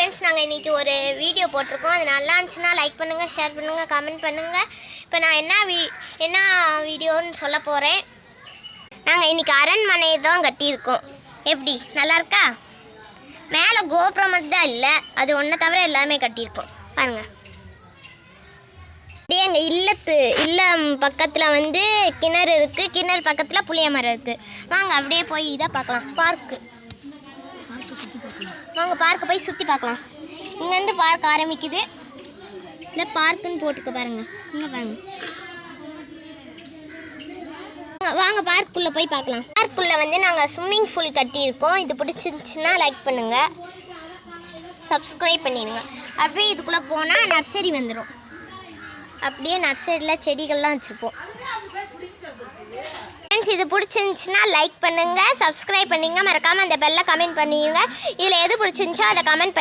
Friends, நாங்கள் இன்றைக்கி ஒரு வீடியோ போட்டிருக்கோம். அது நல்லா இருந்துச்சுன்னா லைக் பண்ணுங்கள், ஷேர் பண்ணுங்கள், கமெண்ட் பண்ணுங்கள். இப்போ நான் என்ன வீடியோன்னு சொல்ல போகிறேன். நாங்கள் இன்றைக்கி அரண்மனையை தான் கட்டியிருக்கோம். எப்படி நல்லா இருக்கா? மேலே கோபுரம் மட்டும் தான் இல்லை, அது ஒன்றை தவிர எல்லாமே கட்டியிருக்கோம். பாருங்கள், அப்படியே எங்கள் இல்லம் பக்கத்தில் வந்து கிணறு இருக்குது. கிணறு பக்கத்தில் புளிய மரம் இருக்குது. வாங்க அப்படியே போய் இதை பார்க்கலாம். பார்க்கு வாங்க, பார்க்க போய் சுற்றி பார்க்கலாம். இங்கேருந்து பார்க் ஆரம்பிக்குது. இந்த பார்க்குன்னு போட்டுக்க பாருங்கள். இங்கே பாருங்கள், வாங்க பார்க்குள்ளே போய் பார்க்கலாம். பார்க்குள்ளே வந்து நாங்கள் ஸ்விம்மிங் பூல் கட்டியிருக்கோம். இது பிடிச்சிருந்துச்சுன்னா லைக் பண்ணுங்கள், சப்ஸ்கிரைப் பண்ணிடுங்க. அப்படியே இதுக்குள்ளே போனால் நர்சரி வந்துடும். அப்படியே நர்சரியில் செடிகள்லாம் வச்சுருப்போம். ஃப்ரெண்ட்ஸ், இது பிடிச்சிருந்துச்சுன்னா லைக் பண்ணுங்கள், சப்ஸ்கிரைப் பண்ணிங்க, மறக்காமல் அந்த பெல்லை கமெண்ட் பண்ணிடுங்க. இதில் எது பிடிச்சிருந்துச்சோ அதை கமெண்ட்